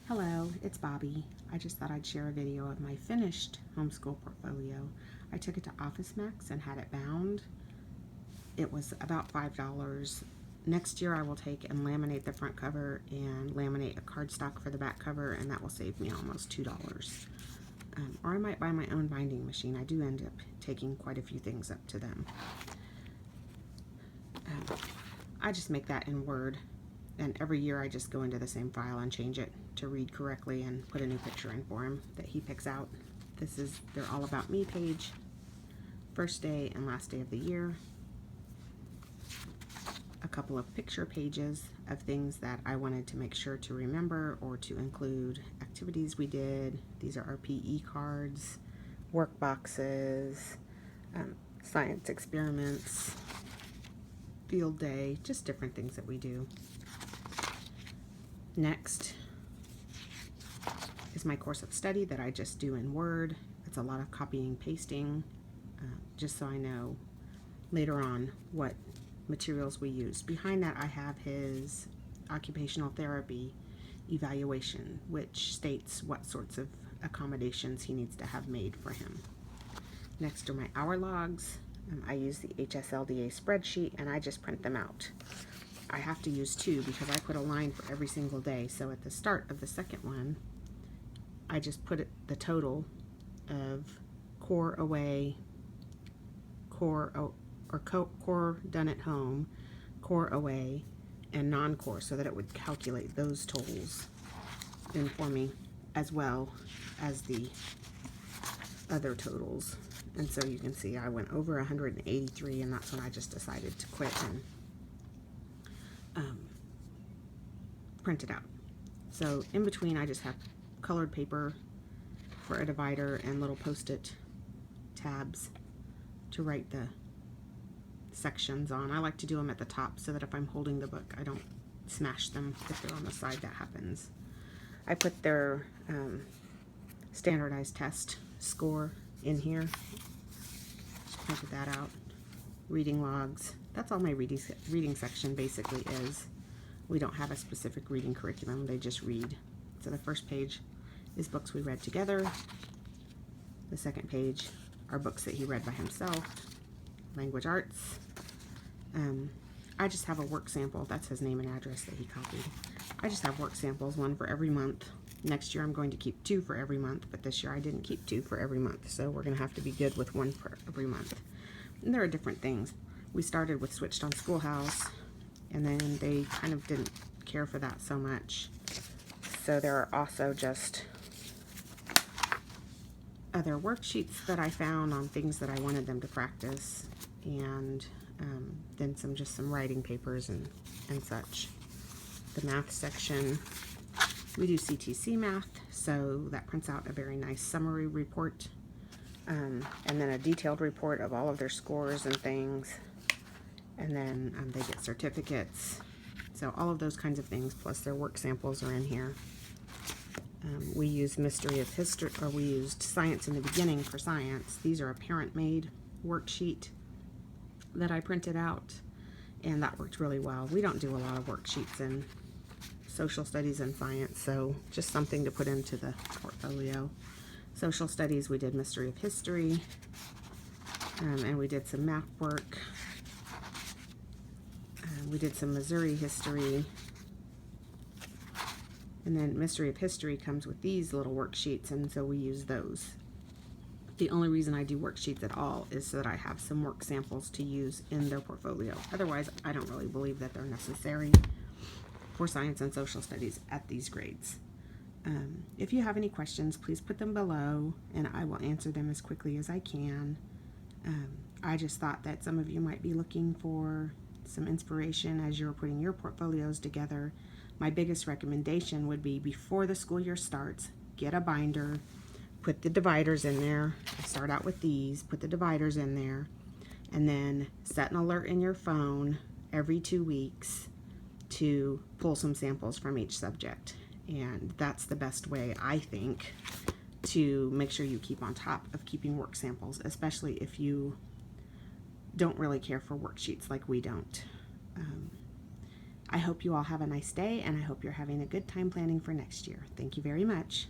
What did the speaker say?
Hello, it's Bobby. I just thought I'd share a video of my finished homeschool portfolio. I took it to Office Max and had it bound. It was about $5. Next year I will take and laminate the front cover and laminate a cardstock for the back cover, and that will save me almost $2. Or I might buy my own binding machine. I do end up taking quite a few things up to them. I just make that in Word, and every year I just go into the same file and change it to read correctly and put a new picture in for him that he picks out. This is their All About Me page, first day and last day of the year. A couple of picture pages of things that I wanted to make sure to remember or to include, activities we did. These are our PE cards, work boxes, science experiments, field day, just different things that we do. Next is my course of study that I just do in Word. It's a lot of copying, pasting, just so I know later on what materials we use. Behind that I have his occupational therapy evaluation, which states what sorts of accommodations he needs to have made for him. Next are my hour logs. I use the HSLDA spreadsheet and I just print them out. I have to use two because I put a line for every single day. So at the start of the second one, I just put the total of core away, core done at home, core away, and non-core, so that it would calculate those totals in for me as well as the other totals. And so you can see I went over 183, and that's when I just decided to quit and print it out. So in between I just have colored paper for a divider and little post-it tabs to write the sections on. I like to do them at the top so that if I'm holding the book I don't smash them if they're on the side. That happens. I put their standardized test score in here. Just printed that out. Reading logs. That's all my reading section basically is. We don't have a specific reading curriculum, they just read. So the first page is books we read together. The second page are books that he read by himself. Language arts. I just have a work sample. That's his name and address that he copied. I just have work samples, one for every month. Next year I'm going to keep two for every month, but this year I didn't keep two for every month, so we're going to have to be good with one for every month. And there are different things. We started with Switched on Schoolhouse, and then they kind of didn't care for that so much. So there are also just other worksheets that I found on things that I wanted them to practice, and then some writing papers and such. The math section, we do CTC math, so that prints out a very nice summary report, and then a detailed report of all of their scores and things, and then they get certificates. So all of those kinds of things, plus their work samples, are in here. We used Mystery of History, or we used Science in the Beginning for science. These are a parent-made worksheet that I printed out, and that worked really well. We don't do a lot of worksheets in social studies and science, so just something to put into the portfolio. Social studies, we did Mystery of History, and we did some math work. We did some Missouri history. And then Mystery of History comes with these little worksheets, and so we use those. The only reason I do worksheets at all is so that I have some work samples to use in their portfolio. Otherwise, I don't really believe that they're necessary for science and social studies at these grades. If you have any questions, please put them below, and I will answer them as quickly as I can. I just thought that some of you might be looking for some inspiration as you're putting your portfolios together. My biggest recommendation would be, before the school year starts, get a binder, put the dividers in there. Start out with these, put the dividers in there, and then set an alert in your phone every 2 weeks to pull some samples from each subject. And that's the best way, I think, to make sure you keep on top of keeping work samples, especially if you don't really care for worksheets like we don't. I hope you all have a nice day, and I hope you're having a good time planning for next year. Thank you very much.